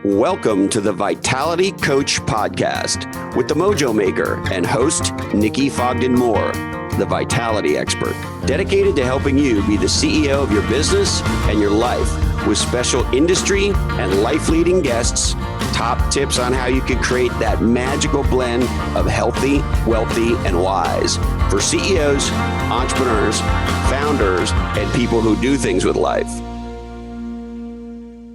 Welcome to the Vitality Coach Podcast with the Mojo Maker and host, Nikki Fogden-Moore, the Vitality Expert, dedicated to helping you be the CEO of your business and your life with special industry and life-leading guests, top tips on how you can create that magical blend of healthy, wealthy, and wise for CEOs, entrepreneurs, founders, and people who do things with life.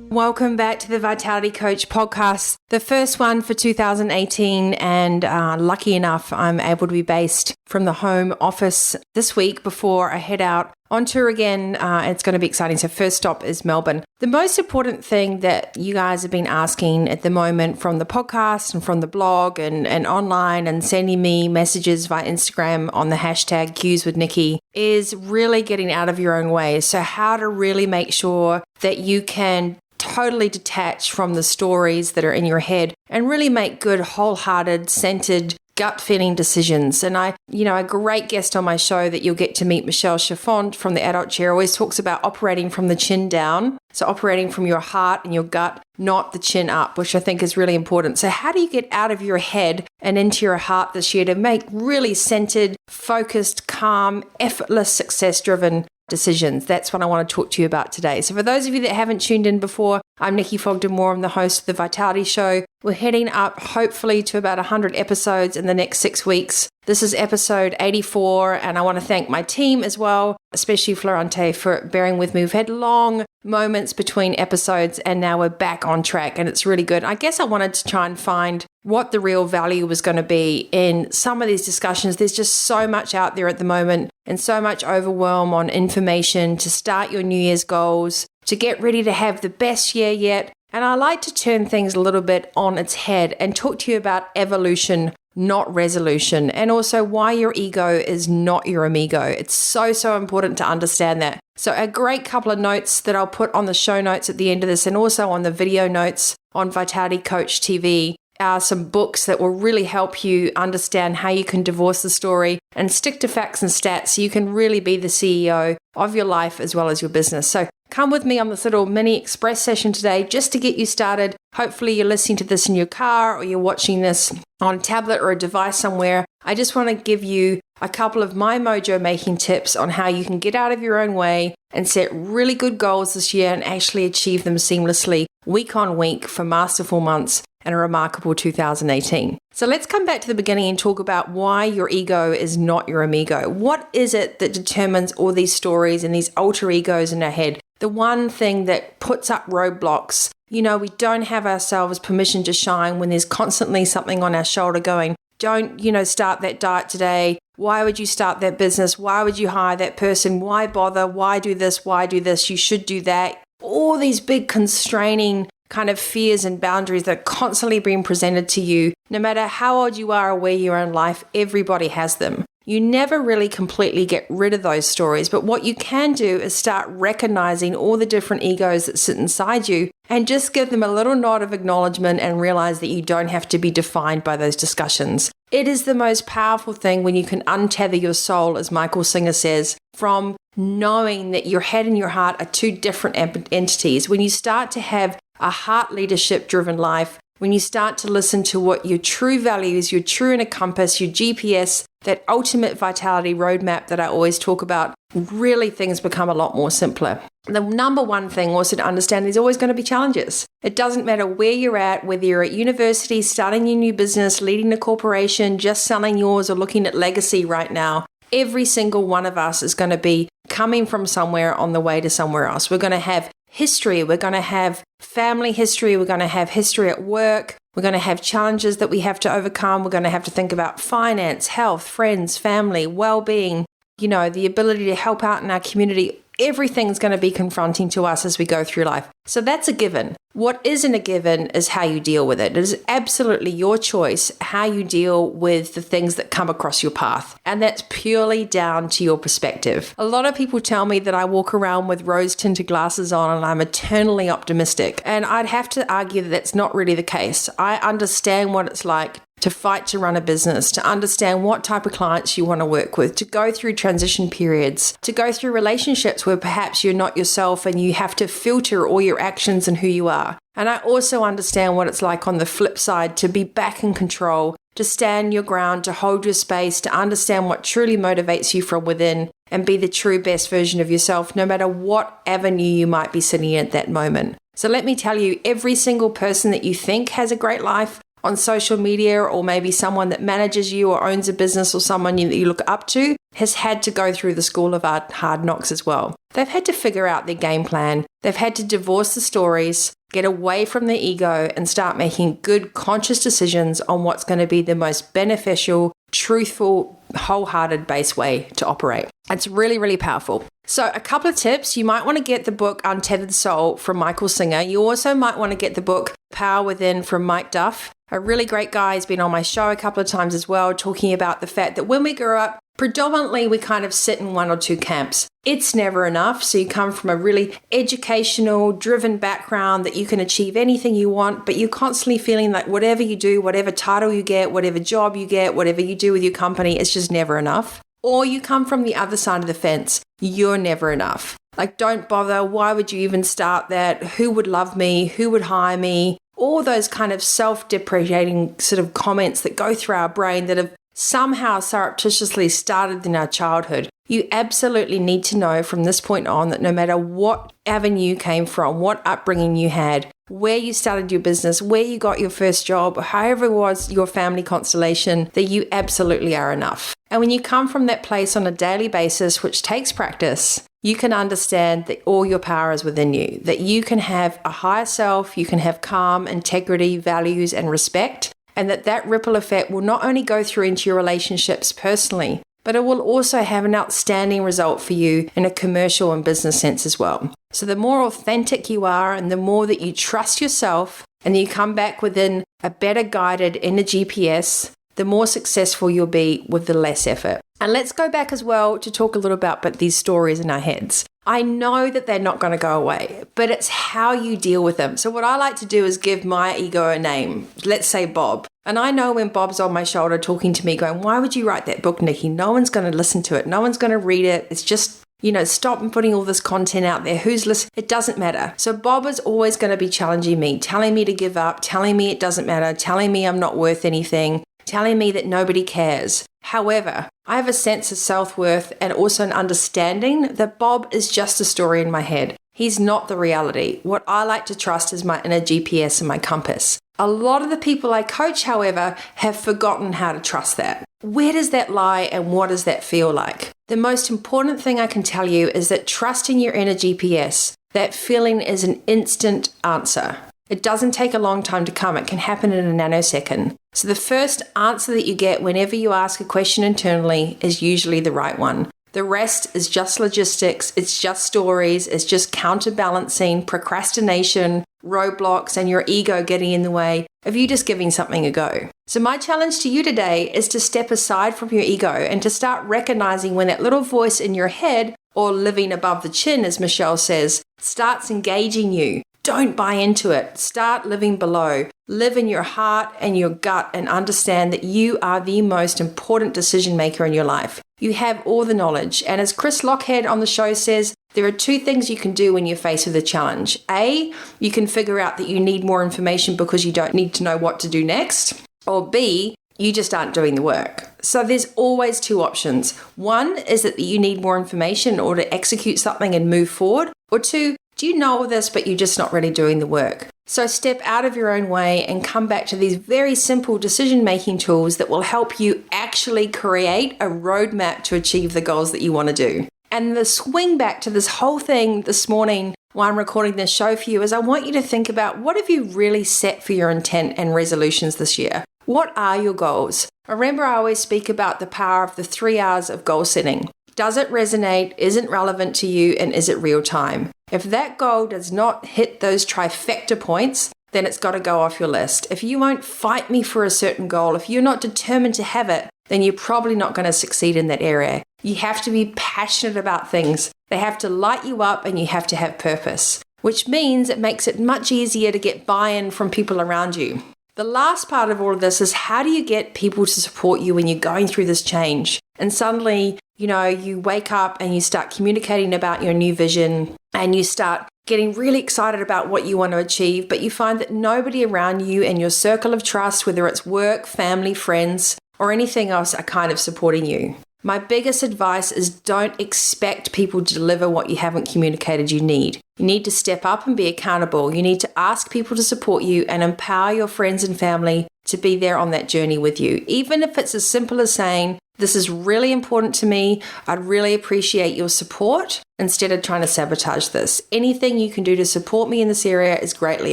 Welcome back to the Vitality Coach Podcast, the first one for 2018, and lucky enough, I'm able to be based from the home office this week before I head out on tour again. It's going to be exciting. So first stop is Melbourne. The most important thing that you guys have been asking at the moment from the podcast and from the blog and online and sending me messages via Instagram on the hashtag Qs with Nikki is really getting out of your own way. So how to really make sure that you can totally detach from the stories that are in your head and really make good, wholehearted, centered, gut-feeling decisions. And a great guest on my show that you'll get to meet, Michelle Chiffon from the Adult Chair, always talks about operating from the chin down. So operating from your heart and your gut, not the chin up, which I think is really important. So how do you get out of your head and into your heart this year to make really centered, focused, calm, effortless, success-driven decisions? That's what I want to talk to you about today. So for those of you that haven't tuned in before, I'm Nikki Fogden-Moore. I'm the host of The Vitality Show. We're heading up hopefully to about 100 episodes in the next 6 weeks. This is episode 84, and I want to thank my team as well, especially Florante, for bearing with me. We've had long moments between episodes, and now we're back on track, and it's really good. I guess I wanted to try and find what the real value was going to be in some of these discussions. There's just so much out there at the moment and so much overwhelm on information to start your New Year's goals, to get ready to have the best year yet. And I like to turn things a little bit on its head and talk to you about evolution, not resolution, and also why your ego is not your amigo. It's so important to understand that. So a great couple of notes that I'll put on the show notes at the end of this and also on the video notes on Vitality Coach TV are some books that will really help you understand how you can divorce the story and stick to facts and stats so you can really be the CEO of your life as well as your business. So come with me on this little mini express session today just to get you started. Hopefully you're listening to this in your car or you're watching this on a tablet or a device somewhere. I just want to give you a couple of my mojo making tips on how you can get out of your own way and set really good goals this year and actually achieve them seamlessly week on week for masterful months and a remarkable 2018. So let's come back to the beginning and talk about why your ego is not your amigo. What is it that determines all these stories and these alter egos in our head? The one thing that puts up roadblocks. We don't have ourselves permission to shine when there's constantly something on our shoulder going, don't, start that diet today. Why would you start that business? Why would you hire that person? Why bother? Why do this? Why do this? You should do that. All these big constraining kind of fears and boundaries that are constantly being presented to you. No matter how old you are or where you are in life, everybody has them. You never really completely get rid of those stories, but what you can do is start recognizing all the different egos that sit inside you and just give them a little nod of acknowledgement and realize that you don't have to be defined by those discussions. It is the most powerful thing when you can untether your soul, as Michael Singer says, from knowing that your head and your heart are two different entities. When you start to have a heart leadership driven life, when you start to listen to what your true values, your true inner compass, your GPS, that ultimate vitality roadmap that I always talk about, really things become a lot more simpler. The number one thing also to understand, there's always going to be challenges. It doesn't matter where you're at, whether you're at university, starting your new business, leading a corporation, just selling yours, or looking at legacy right now. Every single one of us is going to be coming from somewhere on the way to somewhere else. We're going to have history. We're going to have family history. We're going to have history at work. We're going to have challenges that we have to overcome. We're going to have to think about finance, health, friends, family, well-being, the ability to help out in our community. Everything's going to be confronting to us as we go through life. So that's a given. What isn't a given is how you deal with it. It is absolutely your choice how you deal with the things that come across your path. And that's purely down to your perspective. A lot of people tell me that I walk around with rose-tinted glasses on and I'm eternally optimistic. And I'd have to argue that that's not really the case. I understand what it's like to fight to run a business, to understand what type of clients you want to work with, to go through transition periods, to go through relationships where perhaps you're not yourself and you have to filter all your actions and who you are. And I also understand what it's like on the flip side to be back in control, to stand your ground, to hold your space, to understand what truly motivates you from within and be the true best version of yourself, no matter what avenue you might be sitting in at that moment. So let me tell you, every single person that you think has a great life on social media, or maybe someone that manages you or owns a business or someone that you look up to, has had to go through the school of hard knocks as well. They've had to figure out their game plan. They've had to divorce the stories, get away from their ego, and start making good, conscious decisions on what's going to be the most beneficial, truthful, wholehearted base way to operate. It's really, really powerful. So a couple of tips. You might want to get the book Untethered Soul from Michael Singer. You also might want to get the book Power Within from Mike Duff. A really great guy. He's been on my show a couple of times as well, talking about the fact that when we grow up, predominantly we kind of sit in one or two camps. It's never enough. So you come from a really educational, driven background that you can achieve anything you want, but you're constantly feeling like whatever you do, whatever title you get, whatever job you get, whatever you do with your company, it's just never enough. Or you come from the other side of the fence. You're never enough. Like, don't bother. Why would you even start that? Who would love me? Who would hire me? All those kind of self-deprecating sort of comments that go through our brain that have somehow surreptitiously started in our childhood. You absolutely need to know from this point on that no matter what avenue you came from, what upbringing you had, where you started your business, where you got your first job, however it was your family constellation, that you absolutely are enough. And when you come from that place on a daily basis, which takes practice, you can understand that all your power is within you, that you can have a higher self, you can have calm, integrity, values, and respect, and that ripple effect will not only go through into your relationships personally, but it will also have an outstanding result for you in a commercial and business sense as well. So the more authentic you are and the more that you trust yourself and you come back within a better guided inner GPS, the more successful you'll be with the less effort. And let's go back as well to talk a little about these stories in our heads. I know that they're not going to go away, but it's how you deal with them. So what I like to do is give my ego a name. Let's say Bob. And I know when Bob's on my shoulder talking to me going, why would you write that book, Nikki? No one's going to listen to it. No one's going to read it. It's just, stop and putting all this content out there. Who's listening? It doesn't matter. So Bob is always going to be challenging me, telling me to give up, telling me it doesn't matter, telling me I'm not worth anything, telling me that nobody cares. However, I have a sense of self-worth and also an understanding that Bob is just a story in my head. He's not the reality. What I like to trust is my inner GPS and my compass. A lot of the people I coach, however, have forgotten how to trust that. Where does that lie and what does that feel like? The most important thing I can tell you is that trusting your inner GPS, that feeling is an instant answer. It doesn't take a long time to come. It can happen in a nanosecond. So the first answer that you get whenever you ask a question internally is usually the right one. The rest is just logistics, it's just stories, it's just counterbalancing, procrastination, roadblocks, and your ego getting in the way of you just giving something a go. So my challenge to you today is to step aside from your ego and to start recognizing when that little voice in your head, or living above the chin, as Michelle says, starts engaging you. Don't buy into it. Start living below. Live in your heart and your gut and understand that you are the most important decision maker in your life. You have all the knowledge. And as Chris Lockhead on the show says, there are two things you can do when you're faced with a challenge. A, you can figure out that you need more information because you don't need to know what to do next. Or B, you just aren't doing the work. So there's always two options. One is that you need more information in order to execute something and move forward. Or two, do you know all this, but you're just not really doing the work? So step out of your own way and come back to these very simple decision-making tools that will help you actually create a roadmap to achieve the goals that you want to do. And the swing back to this whole thing this morning while I'm recording this show for you is I want you to think about what have you really set for your intent and resolutions this year? What are your goals? Remember, I always speak about the power of the 3 R's of goal setting. Does it resonate? Is it relevant to you? And is it real time? If that goal does not hit those trifecta points, then it's got to go off your list. If you won't fight me for a certain goal, if you're not determined to have it, then you're probably not going to succeed in that area. You have to be passionate about things. They have to light you up and you have to have purpose, which means it makes it much easier to get buy-in from people around you. The last part of all of this is how do you get people to support you when you're going through this change? And suddenly, you wake up and you start communicating about your new vision and you start getting really excited about what you want to achieve, but you find that nobody around you and your circle of trust, whether it's work, family, friends, or anything else, are kind of supporting you. My biggest advice is don't expect people to deliver what you haven't communicated you need. You need to step up and be accountable. You need to ask people to support you and empower your friends and family to be there on that journey with you. Even if it's as simple as saying, this is really important to me, I'd really appreciate your support, instead of trying to sabotage this. Anything you can do to support me in this area is greatly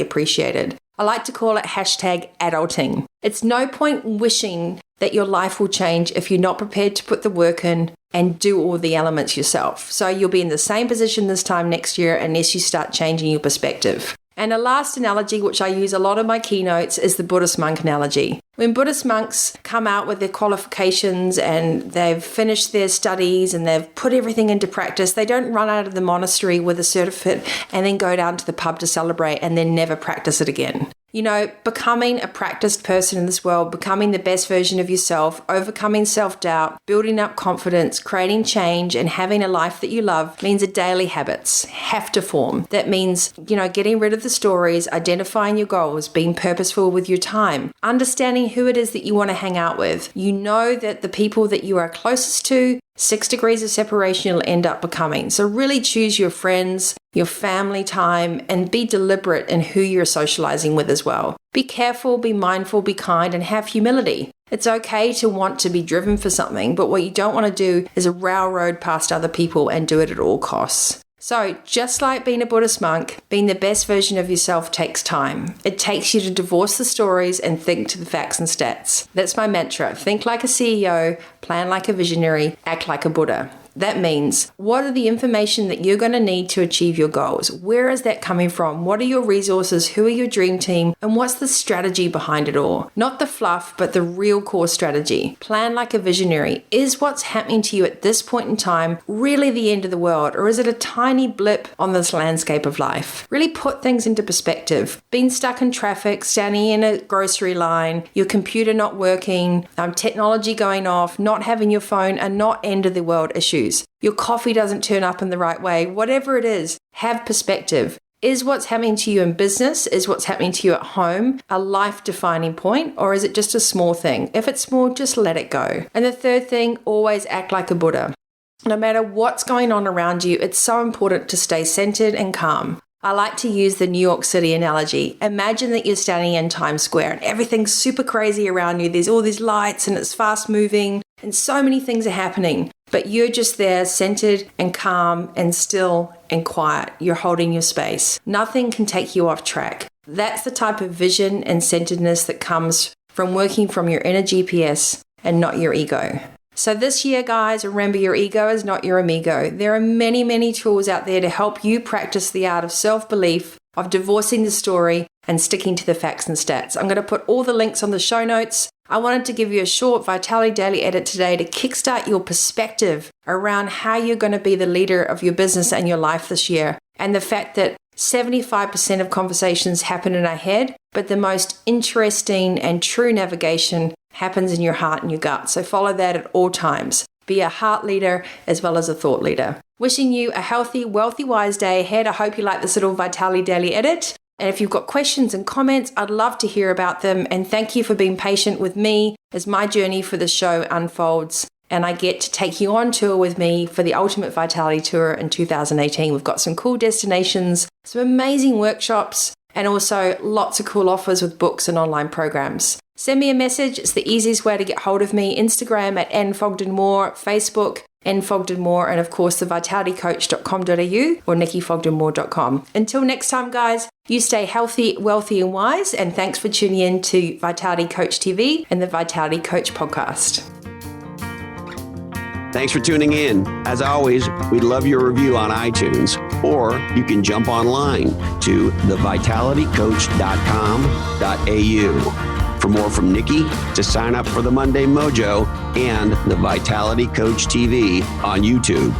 appreciated. I like to call it #adulting. It's no point wishing that your life will change if you're not prepared to put the work in and do all the elements yourself. So you'll be in the same position this time next year unless you start changing your perspective. And a last analogy, which I use a lot in my keynotes, is the Buddhist monk analogy. When Buddhist monks come out with their qualifications and they've finished their studies and they've put everything into practice, they don't run out of the monastery with a certificate and then go down to the pub to celebrate and then never practice it again. You know, becoming a practiced person in this world, becoming the best version of yourself, overcoming self-doubt, building up confidence, creating change, and having a life that you love means that daily habits have to form. That means, getting rid of the stories, identifying your goals, being purposeful with your time, understanding who it is that you want to hang out with. You know that the people that you are closest to, 6 degrees of separation you'll end up becoming. So really choose your friends, your family time, and be deliberate in who you're socializing with as well. Be careful, be mindful, be kind, and have humility. It's okay to want to be driven for something, but what you don't want to do is railroad past other people and do it at all costs. So just like being a Buddhist monk, being the best version of yourself takes time. It takes you to divorce the stories and think to the facts and stats. That's my mantra. Think like a CEO, plan like a visionary, act like a Buddha. That means, what are the information that you're going to need to achieve your goals? Where is that coming from? What are your resources? Who are your dream team? And what's the strategy behind it all? Not the fluff, but the real core strategy. Plan like a visionary. Is what's happening to you at this point in time really the end of the world? Or is it a tiny blip on this landscape of life? Really put things into perspective. Being stuck in traffic, standing in a grocery line, your computer not working, technology going off, not having your phone are not end of the world issues. Your coffee doesn't turn up in the right way. Whatever it is, have perspective. Is what's happening to you in business, is what's happening to you at home a life-defining point, or is it just a small thing? If it's small, just let it go. And the third thing, always act like a Buddha. No matter what's going on around you, it's so important to stay centered and calm. I like to use the New York City analogy. Imagine that you're standing in Times Square and everything's super crazy around you. There's all these lights and it's fast moving and so many things are happening. But you're just there centered and calm and still and quiet. You're holding your space. Nothing can take you off track. That's the type of vision and centeredness that comes from working from your inner GPS and not your ego. So this year, guys, remember your ego is not your amigo. There are many, many tools out there to help you practice the art of self-belief, of divorcing the story and sticking to the facts and stats. I'm going to put all the links on the show notes. I wanted to give you a short Vitality Daily Edit today to kickstart your perspective around how you're going to be the leader of your business and your life this year. And the fact that 75% of conversations happen in our head, but the most interesting and true navigation happens in your heart and your gut. So follow that at all times. Be a heart leader as well as a thought leader. Wishing you a healthy, wealthy, wise day ahead. I hope you like this little Vitality Daily Edit. And if you've got questions and comments, I'd love to hear about them. And thank you for being patient with me as my journey for the show unfolds. And I get to take you on tour with me for the Ultimate Vitality Tour in 2018. We've got some cool destinations, some amazing workshops, and also lots of cool offers with books and online programs. Send me a message. It's the easiest way to get hold of me. Instagram at Fogden-Moore, Facebook Fogden-Moore, and of course the vitalitycoach.com.au or nikkifogdenmoore.com. Until next time, guys, you stay healthy, wealthy, and wise. And thanks for tuning in to Vitality Coach TV and the Vitality Coach podcast. Thanks for tuning in. As always, we'd love your review on iTunes, or you can jump online to thevitalitycoach.com.au. For more from Nikki, to sign up for the Monday Mojo and the Vitality Coach TV on YouTube.